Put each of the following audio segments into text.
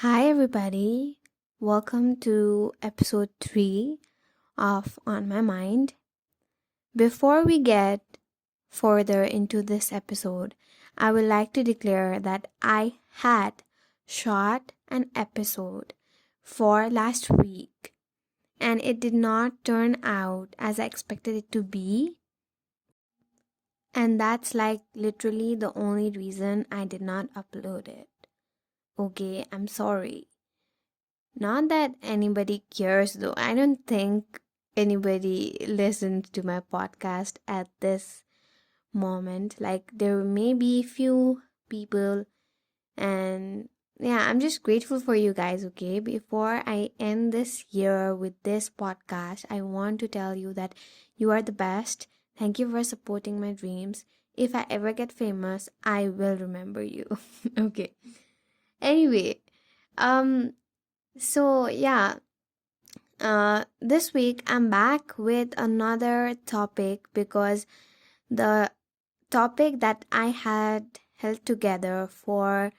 Hi, everybody. Welcome to episode 3 of On My Mind. Before we get further into this episode, I would like to declare that I had shot an episode for last week and it did not turn out as I expected it to be. And that's like literally the only reason I did not upload it. Okay, I'm sorry. Not that anybody cares though. I don't think anybody listens to my podcast at this moment. Like there may be few people and yeah, I'm just grateful for you guys, okay? Before I end this year with this podcast, I want to tell you that you are the best. Thank you for supporting my dreams. If I ever get famous, I will remember you. Okay. Anyway, um so yeah, this week I'm back with another topic because the topic that I had held together for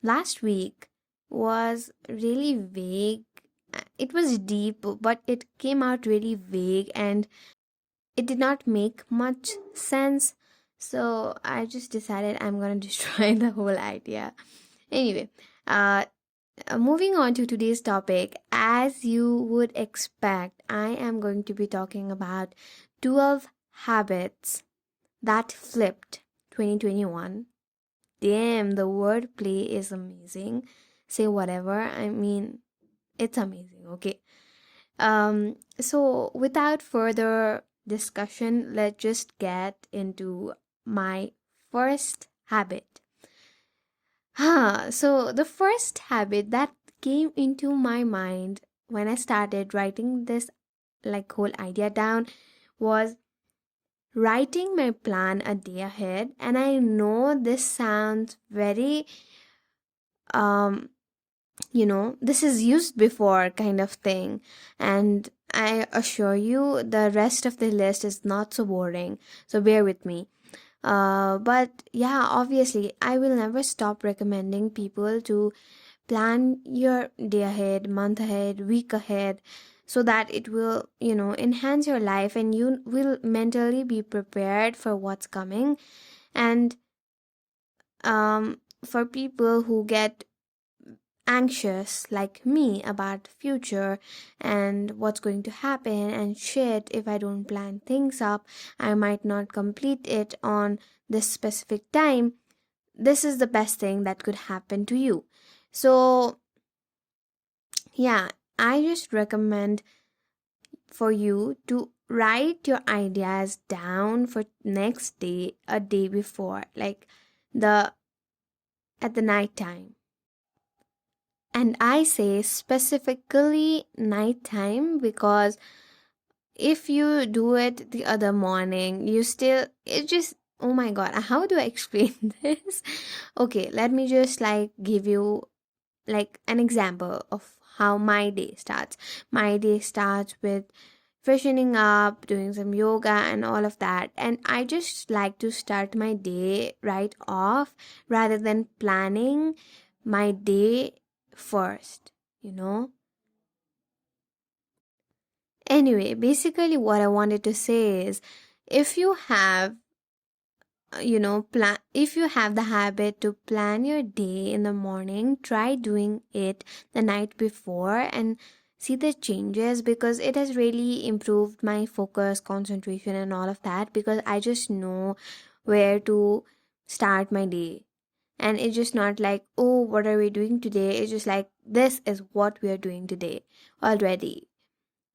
last week was really vague. It was deep, but it came out really vague and it did not make much sense. So I just decided I'm gonna destroy the whole idea. Anyway, uh, moving on to today's topic, as you would expect, I am going to be talking about 12 habits that flipped 2021. Damn, the wordplay is amazing. Say whatever, I mean, it's amazing, okay? So without further discussion, let's just get into my first habit. So the first habit that came into my mind when I started writing this like whole idea down was writing my plan a day ahead. And I know this sounds very this is used before kind of thing, and I assure you the rest of the list is not so boring, so bear with me. But yeah, obviously, I will never stop recommending people to plan your day ahead, month ahead, week ahead, so that it will, enhance your life and you will mentally be prepared for what's coming. And for people who get anxious like me about future and what's going to happen and shit, if I don't plan things up, I might not complete it on this specific time. This is the best thing that could happen to you. So yeah, I just recommend for you to write your ideas down for next day, a day before, like the at the night time. And I say specifically nighttime because if you do it the other morning, it just, oh my god, how do I explain this? Okay, let me just like give you like an example of how my day starts. My day starts with freshening up, doing some yoga and all of that. And I just like to start my day right off rather than planning my day first, you know? Anyway, basically what I wanted to say is if you have plan if you have the habit to plan your day in the morning, try doing it the night before and see the changes, because it has really improved my focus, concentration and all of that, because I just know where to start my day. And it's just not like, oh, what are we doing today? It's just like, this is what we are doing today already.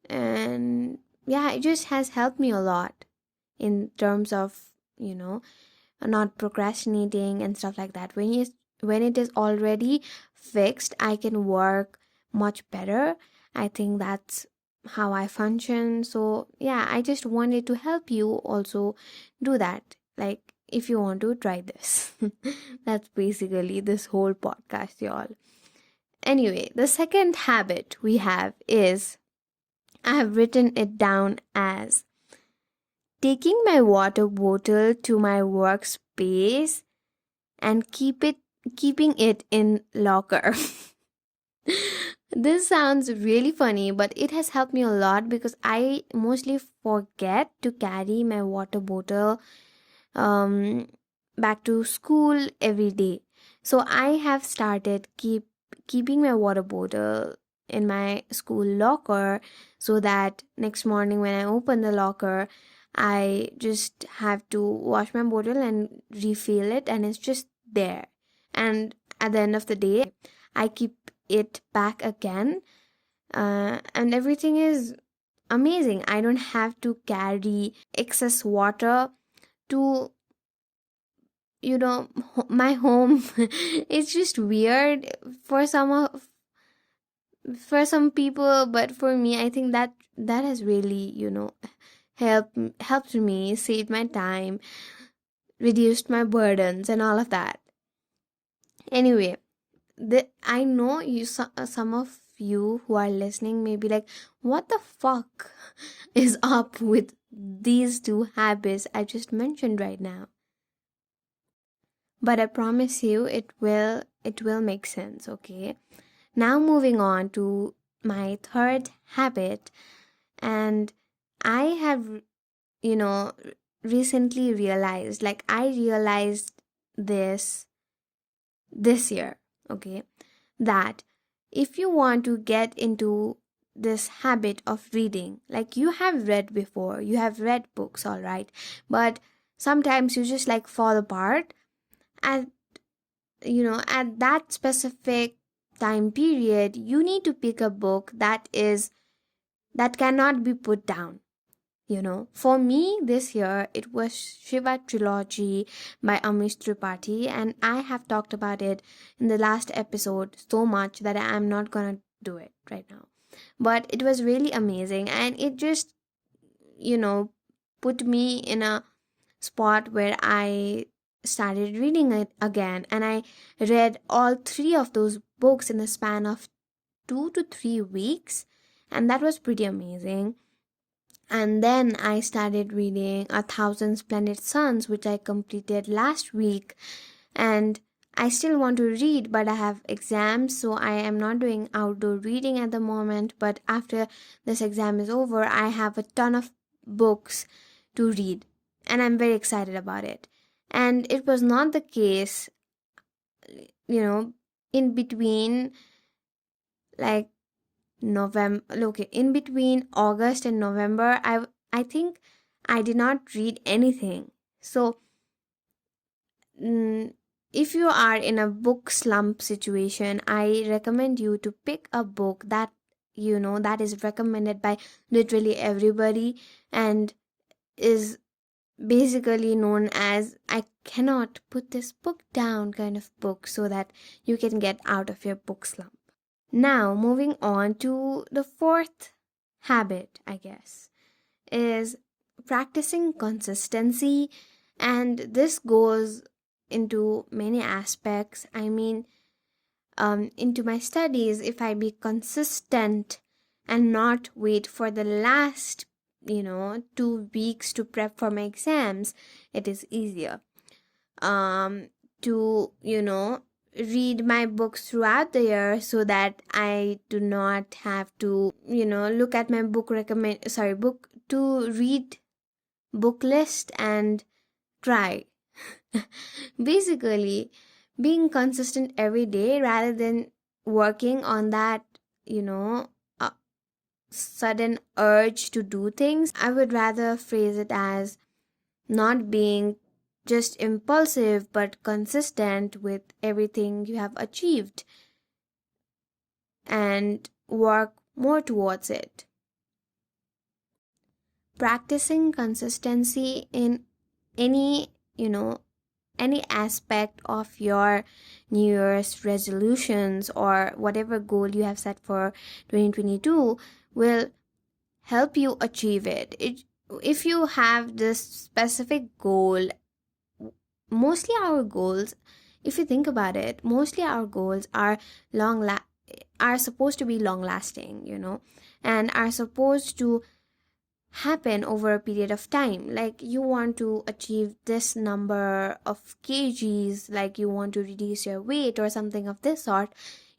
And yeah, it just has helped me a lot in terms of, not procrastinating and stuff like that. When it is already fixed, I can work much better. I think that's how I function. So yeah, I just wanted to help you also do that. Like, if you want to try this. That's basically this whole podcast, y'all. Anyway, the second habit we have is, I have written it down as taking my water bottle to my workspace and keeping it in locker. This sounds really funny, but it has helped me a lot because I mostly forget to carry my water bottle um, back to school every day. So I have started keeping my water bottle in my school locker so that next morning when I open the locker, I just have to wash my bottle and refill it, and it's just there. And at the end of the day, I keep it back again, and everything is amazing. I don't have to carry excess water to my home. It's just weird for some people, but for me, I think that has really helped me save my time, reduced my burdens, and all of that. Anyway, I know some of you who are listening may be like, what the fuck is up with these two habits I just mentioned right now? But I promise you it will make sense, okay? Now moving on to my third habit, and I have you know recently realized, like I realized this year, okay, that if you want to get into this habit of reading, like you have read before, you have read books, all right, but sometimes you just like fall apart at at that specific time period. You need to pick a book that cannot be put down. For me this year it was Shiva Trilogy by Amish Tripathi, and I have talked about it in the last episode so much that I am not gonna do it right now. But it was really amazing, and it just you know put me in a spot where I started reading it again, and I read all three of those books in the span of 2 to 3 weeks, and that was pretty amazing. And then I started reading A Thousand Splendid Suns, which I completed last week. And I still want to read, but I have exams, so I am not doing outdoor reading at the moment. But after this exam is over, I have a ton of books to read, and I'm very excited about it. And it was not the case, in between, like November, okay, in between August and November, I think I did not read anything. So, if you are in a book slump situation, I recommend you to pick a book that is recommended by literally everybody, and is basically known as I cannot put this book down kind of book, so that you can get out of your book slump. Now, moving on to the fourth habit, I guess, is practicing consistency. And this goes into many aspects. I mean, into my studies, if I be consistent and not wait for the last 2 weeks to prep for my exams, it is easier to read my books throughout the year, so that I do not have to look at my book to read book list and try. Basically, being consistent every day rather than working on that uh, sudden urge to do things. I would rather phrase it as not being just impulsive but consistent with everything you have achieved, and work more towards it. Practicing consistency in any any aspect of your New Year's resolutions or whatever goal you have set for 2022 will help you achieve it. If you have this specific goal, mostly our goals, if you think about it, mostly our goals are are supposed to be long lasting, and are supposed to happen over a period of time. Like you want to achieve this number of kgs, like you want to reduce your weight or something of this sort.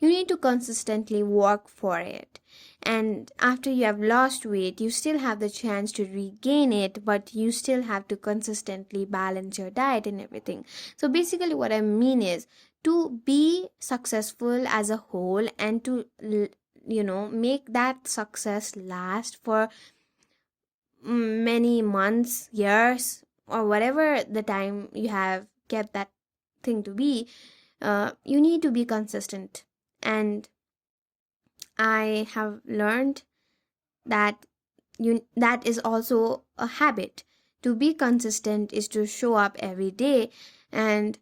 You need to consistently work for it. And after you have lost weight, you still have the chance to regain it, but you still have to consistently balance your diet and everything. So basically what I mean is, to be successful as a whole and to make that success last for many months, years, or whatever the time you have kept that thing to be, you need to be consistent. And I have learned that that is also a habit. To be consistent is to show up every day, and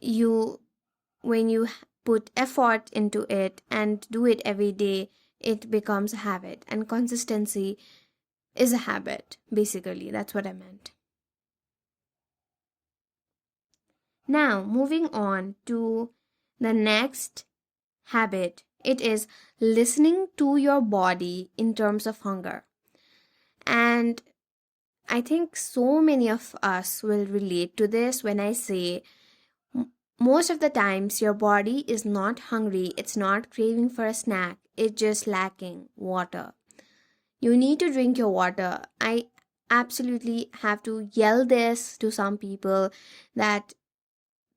you when you put effort into it and do it every day, it becomes a habit, and consistency is a habit. Basically, that's what I meant. Now, moving on to the next habit, it is listening to your body in terms of hunger. And I think so many of us will relate to this when I say, most of the times your body is not hungry, it's not craving for a snack, it's just lacking water. You need to drink your water. I absolutely have to yell this to some people, that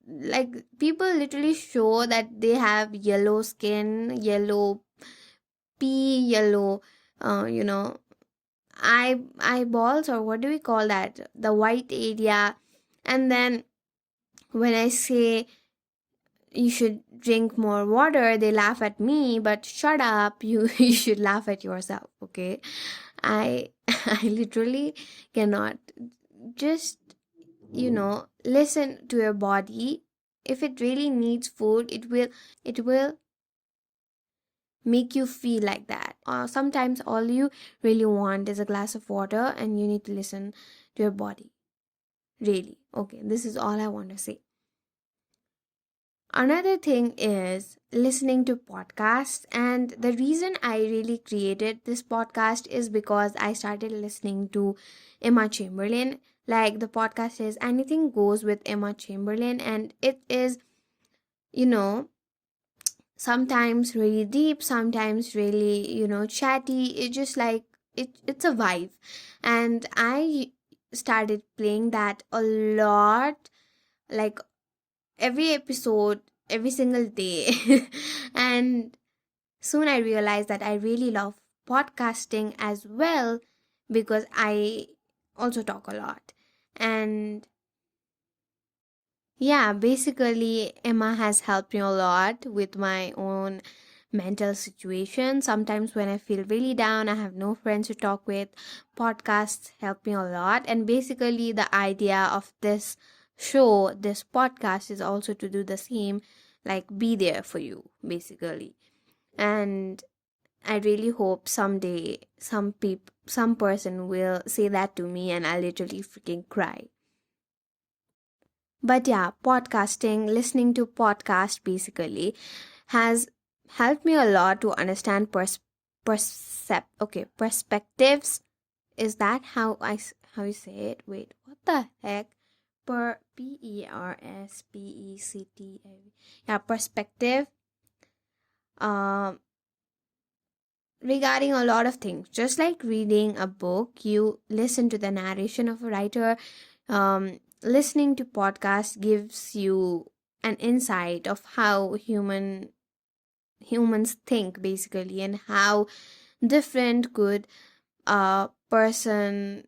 like people literally show that they have yellow skin, yellow pee, yellow uh, you know eyeballs, or what do we call that, the white area. And then when I say you should drink more water, they laugh at me. But shut up, you should laugh at yourself, okay? I I literally cannot. Just listen to your body. If it really needs food, it will make you feel like that. Sometimes all you really want is a glass of water, and you need to listen to your body. Really. Okay, this is all I want to say. Another thing is listening to podcasts. And the reason I really created this podcast is because I started listening to Emma Chamberlain. Like, the podcast is Anything Goes with Emma Chamberlain, and it is, you know, sometimes really deep, sometimes really, chatty. It's just like it's a vibe. And I started playing that a lot, like every episode, every single day. And soon I realized that I really love podcasting as well, because I also talk a lot. And yeah, basically, Emma has helped me a lot with my own mental situation. Sometimes when I feel really down, I have no friends to talk with. Podcasts help me a lot. And basically, the idea of this show, this podcast, is also to do the same, like be there for you, basically. And I really hope someday some person will say that to me, and I literally freaking cry. But yeah, podcasting, listening to podcast basically has helped me a lot to understand perspectives. Is that how you say it? Wait, what the heck? Perspective. Yeah, perspective. Um, Regarding a lot of things, just like reading a book, you listen to the narration of a writer. Listening to podcasts gives you an insight of how humans think, basically, and how different could a person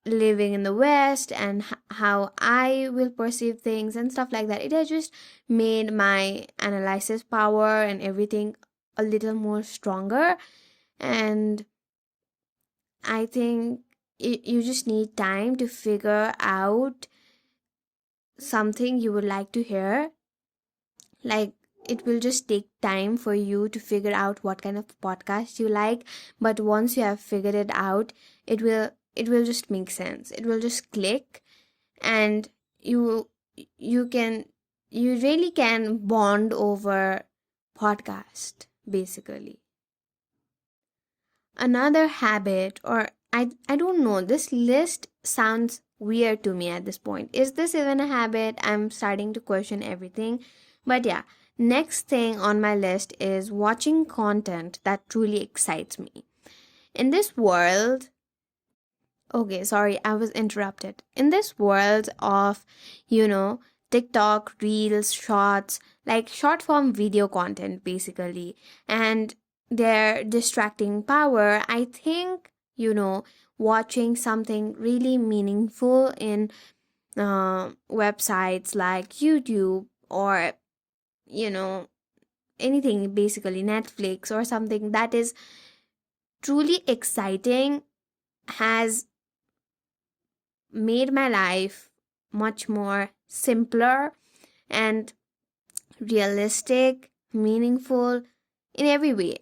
living in the West, and how I will perceive things and stuff like that. It has just made my analysis power and everything a little more stronger. And I think you just need time to figure out something you would like to hear. Like, it will just take time for you to figure out what kind of podcast you like. But once you have figured it out, it will just make sense. It will just click. And you can you really can bond over podcast, basically. Another habit, or I don't know, this list sounds weird to me at this point. Is this even a habit? I'm starting to question everything. But yeah, Next thing on my list is watching content that truly excites me. In this world, okay, sorry, I was interrupted. In this world of, you know, TikTok, Reels, Shorts, like short form video content basically, and their distracting power, I think, watching something really meaningful in websites like YouTube or, you know, anything basically, Netflix or something that is truly exciting has made my life much more simpler and realistic, meaningful in every way.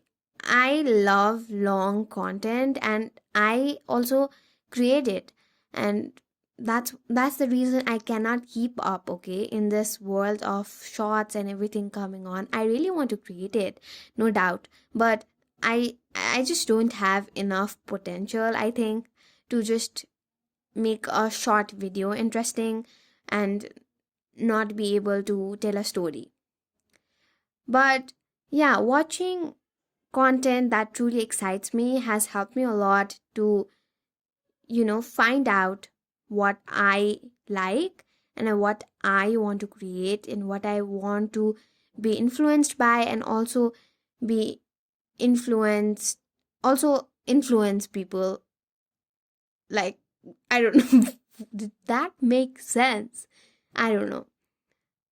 I love long content and I also create it, and that's the reason I cannot keep up, okay, in this world of shorts and everything coming on. I really want to create it, no doubt, but I just don't have enough potential, I think, to just make a short video interesting and not be able to tell a story. But yeah, watching content that truly excites me has helped me a lot to, find out what I like and what I want to create and what I want to be influenced by, and also be influenced, also influence people. Like, I don't know, did that make sense? I don't know.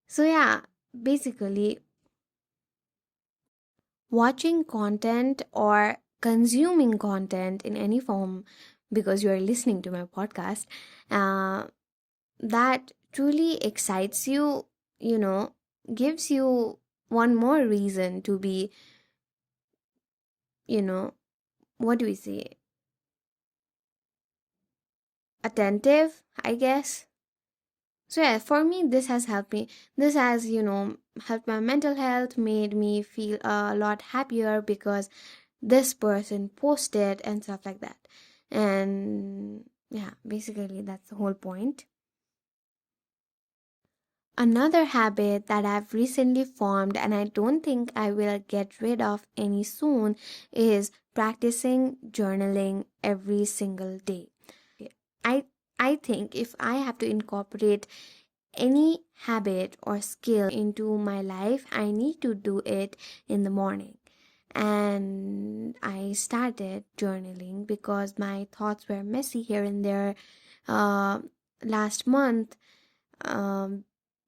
So yeah, basically, watching content or consuming content in any form, because you are listening to my podcast, uh, that truly excites you, you know, gives you one more reason to be, you know, what do we say? Attentive, I guess. So yeah, for me, this has helped me. This has, helped my mental health, made me feel a lot happier because this person posted and stuff like that. And yeah, basically that's the whole point. Another habit that I've recently formed and I don't think I will get rid of any soon is practicing journaling every single day. I I think if I have to incorporate any habit or skill into my life, I need to do it in the morning. And I started journaling because my thoughts were messy here and there uh, last month, um,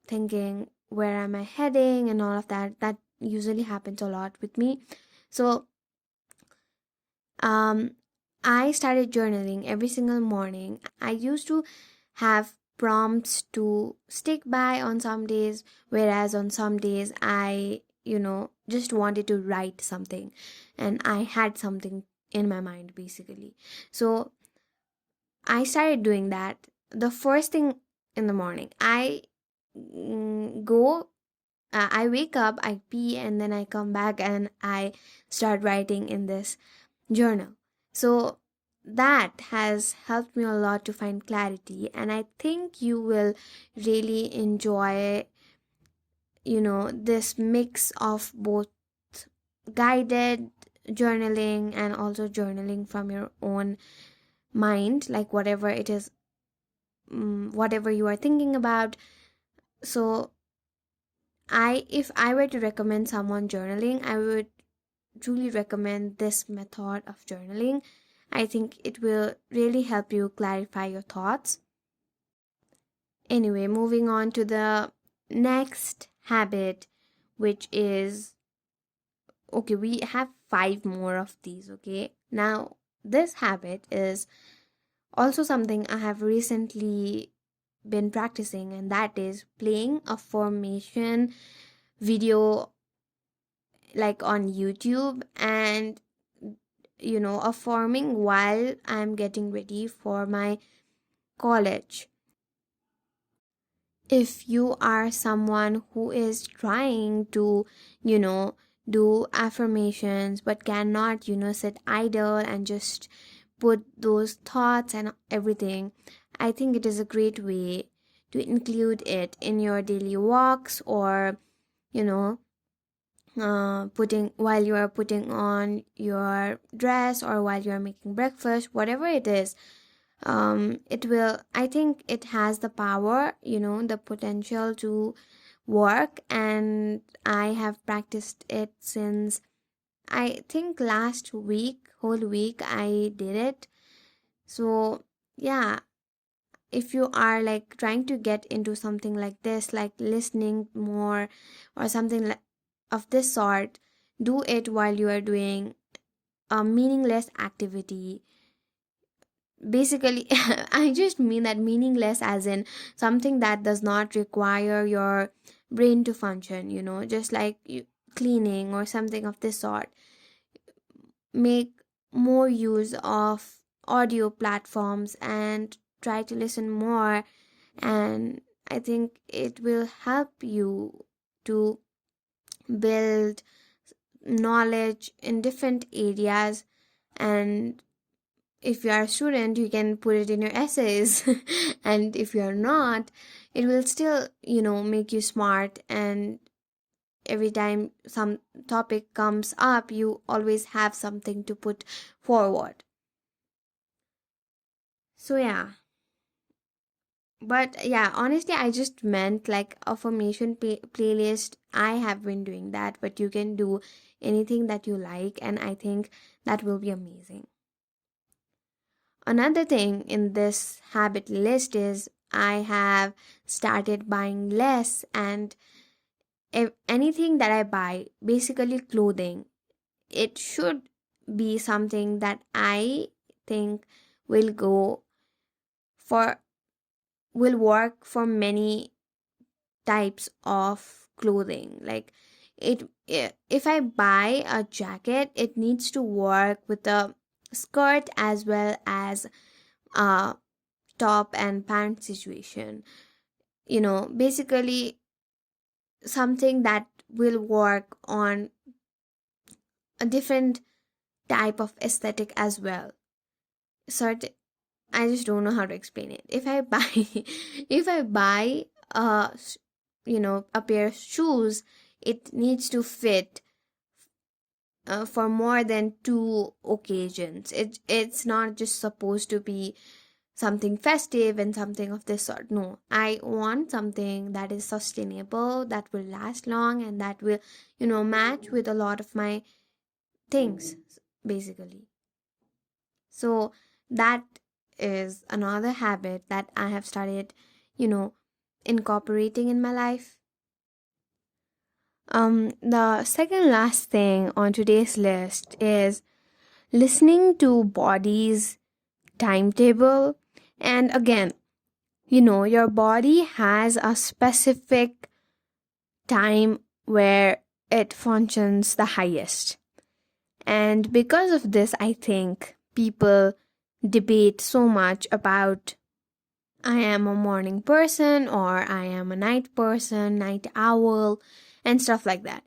thinking where am I heading and all of that. That usually happens a lot with me. So um, I started journaling every single morning. I used to have prompts to stick by on some days, whereas on some days I, just wanted to write something and I had something in my mind basically. So I started doing that. The first thing in the morning, I wake up, I pee, and then I come back and I start writing in this journal. So that has helped me a lot to find clarity, and I think you will really enjoy, this mix of both guided journaling and also journaling from your own mind, like whatever it is, whatever you are thinking about. So if I were to recommend someone journaling, I would truly recommend this method of journaling. I think it will really help you clarify your thoughts. Anyway, moving on to the next habit, which is, okay, we have five more of these, okay? Now, this habit is also something I have recently been practicing, and that is playing a formation video like on YouTube, and affirming while I'm getting ready for my college. If you are someone who is trying to, you know, do affirmations but cannot, sit idle and just put those thoughts and everything, I think it is a great way to include it in your daily walks or, you know, while you are putting on your dress or while you are making breakfast, whatever it is. It will, I think it has the power, the potential to work, and I have practiced it since, I think, last week, whole week I did it. So yeah, if you are like trying to get into something like this, like listening more or something of this sort, do it while you are doing a meaningless activity. Basically, I just mean that meaningless as in something that does not require your brain to function, just like cleaning or something of this sort. Make more use of audio platforms and try to listen more, and I think it will help you to build knowledge in different areas. And if you are a student, you can put it in your essays. And if you are not, it will still, make you smart. And every time some topic comes up, you always have something to put forward. So yeah. But yeah, honestly, I just meant like affirmation playlist. I have been doing that, but you can do anything that you like, and I think that will be amazing. Another thing in this habit list is I have started buying less, and if anything that I buy, basically clothing, it should be something that I think will go for will work for many types of clothing. Like if I buy a jacket, it needs to work with a skirt as well as a top and pant situation. Basically something that will work on a different type of aesthetic as well. Certain, I just don't know how to explain it. If I buy if I buy a pair of shoes, it needs to fit for more than two occasions. It's not just supposed to be something festive and something of this sort. No, I want something that is sustainable, that will last long, and that will, match with a lot of my things, basically. So that is another habit that I have started, you know, incorporating in my life. The second last thing on today's list is listening to body's timetable. And again, your body has a specific time where it functions the highest. And because of this, I think people debate so much about I am a morning person or I am a night person, night owl, and stuff like that.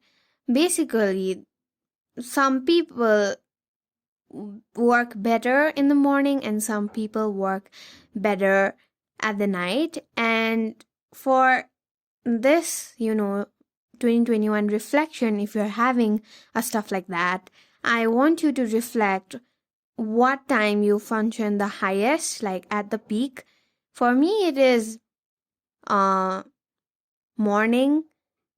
Basically, some people work better in the morning and some people work better at the night. And for this, 2021 reflection, if you're having a stuff like that, I want you to reflect what time you function the highest, like at the peak. For me, it is morning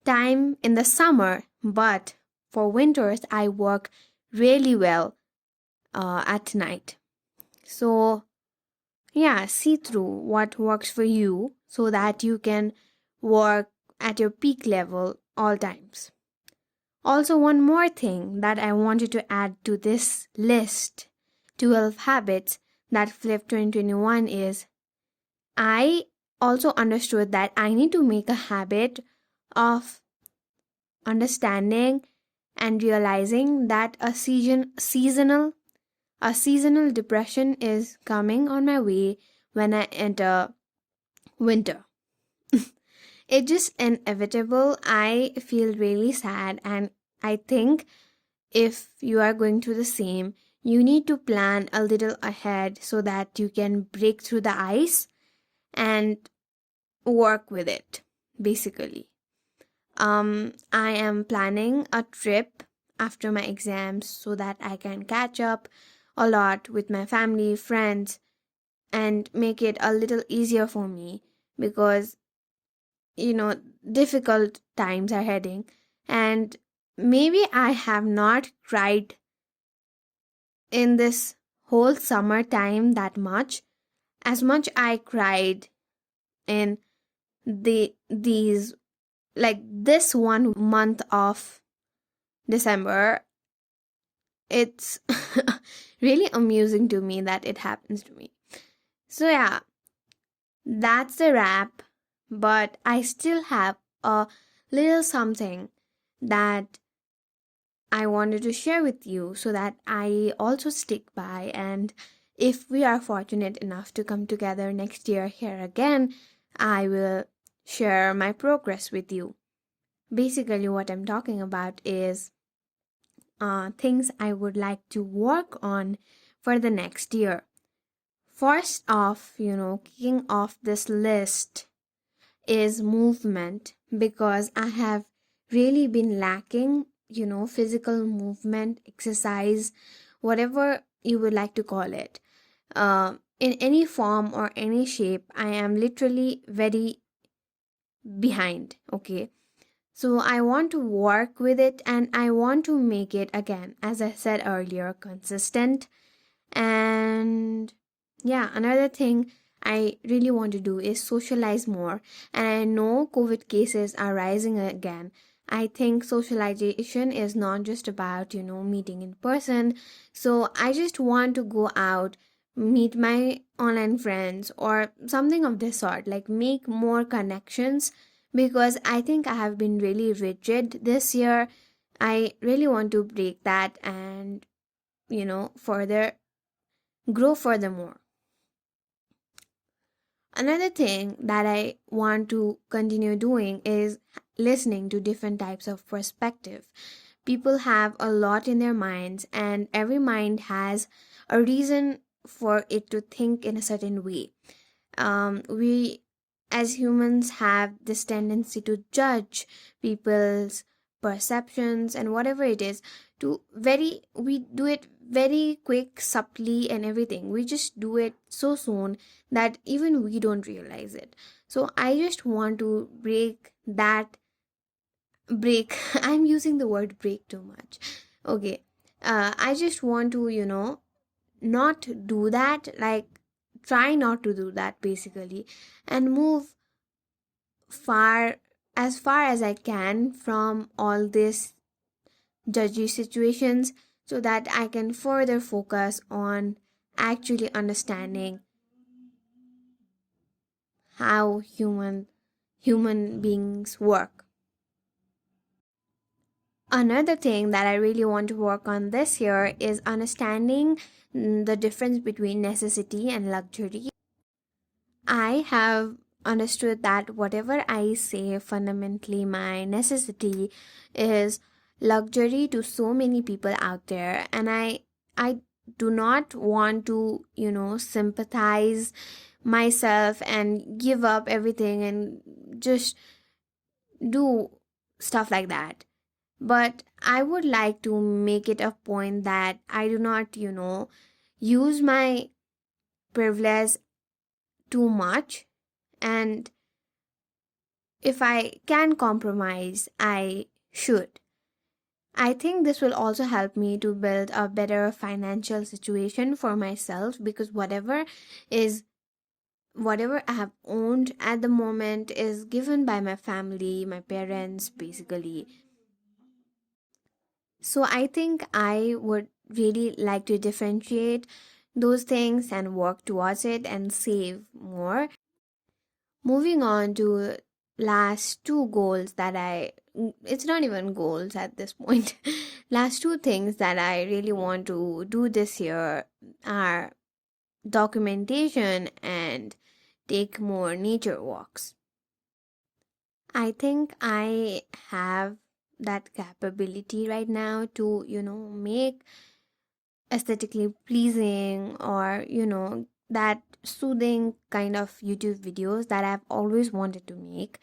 time in the summer, but for winters, I work really well at night. So, yeah, see through what works for you so that you can work at your peak level all times. Also, one more thing that I wanted to add to this list, 12 habits that flip 2021, is I also understood that I need to make a habit of understanding and realizing that a seasonal depression is coming on my way when I enter winter. It's just inevitable. I feel really sad, and I think if you are going through the same, you need to plan a little ahead so that you can break through the ice and work with it, basically. I am planning a trip after my exams so that I can catch up a lot with my family, friends, and make it a little easier for me because, you know, difficult times are heading. And maybe I have not cried in this whole summertime that much I cried in these like this 1 month of December. It's really amusing to me that it happens to me. So yeah, that's the wrap, but I still have a little something that I wanted to share with you so that I also stick by. And if we are fortunate enough to come together next year here again, I will share my progress with you. Basically, what I'm talking about is things I would like to work on for the next year. First off, kicking off this list is movement because I have really been lacking, physical movement, exercise, whatever you would like to call it. In any form or any shape, I am literally very behind, okay? So I want to work with it and I want to make it again, as I said earlier, consistent. And yeah, another thing I really want to do is socialize more. And I know COVID cases are rising again. I think socialization is not just about, meeting in person. So I just want to go out, meet my online friends or something of this sort, like make more connections because I think I have been really rigid this year. I really want to break that and, further grow furthermore. Another thing that I want to continue doing is listening to different types of perspective. People have a lot in their minds, and every mind has a reason for it to think in a certain way. We as humans have this tendency to judge people's perceptions and whatever it is we do it very quick, subtly, and everything. We just do it so soon that even we don't realize it. So I just want to break I'm using the word break too much. Okay. I just want to, not do that, like try not to do that basically, and move far far as I can from all these judgy situations so that I can further focus on actually understanding how human beings work. Another thing that I really want to work on this year is understanding the difference between necessity and luxury. I have understood that whatever I say, fundamentally, my necessity is luxury to so many people out there, and I do not want to, sympathize myself and give up everything and just do stuff like that. But I would like to make it a point that I do not, use my privilege too much, and if I can compromise, I should. I think this will also help me to build a better financial situation for myself because whatever I have owned at the moment is given by my family, my parents, basically. So I think I would really like to differentiate those things and work towards it and save more. Moving on to last two goals that it's not even goals at this point. Last two things that I really want to do this year are documentation and take more nature walks. I think I have that capability right now to, make aesthetically pleasing or, that soothing kind of YouTube videos that I've always wanted to make.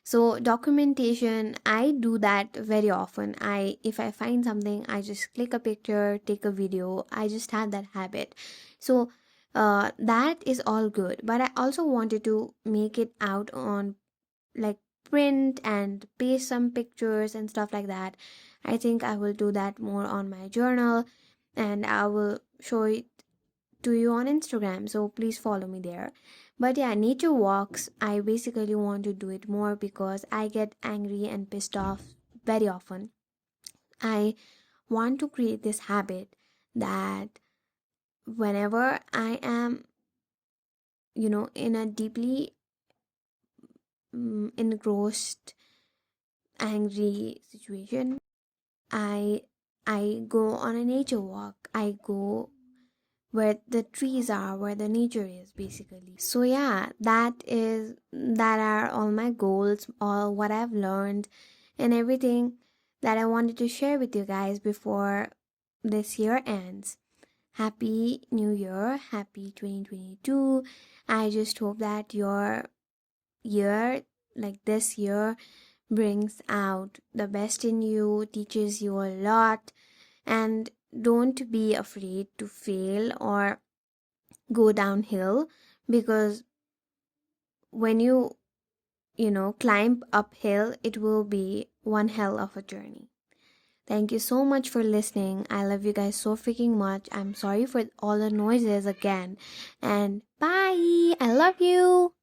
So documentation, I do that very often. If I find something, I just click a picture, take a video. I just have that habit. So that is all good. But I also wanted to make it out on like print and paste some pictures and stuff like that. I think I will do that more on my journal, and I will show it to you on Instagram. So please follow me there. But yeah, nature walks, I basically want to do it more because I get angry and pissed off very often. I want to create this habit that whenever I am, in a deeply engrossed, angry situation, I I go on a nature walk. I go where the trees are, where the nature is basically. So yeah, that are all my goals, all what I've learned and everything that I wanted to share with you guys before this year ends. Happy New Year, happy 2022. I just hope that your year, like this year, brings out the best in you, teaches you a lot, and don't be afraid to fail or go downhill, because when you climb uphill, it will be one hell of a journey. Thank you so much for listening. I love you guys so freaking much. I'm sorry for all the noises again, and bye. I love you.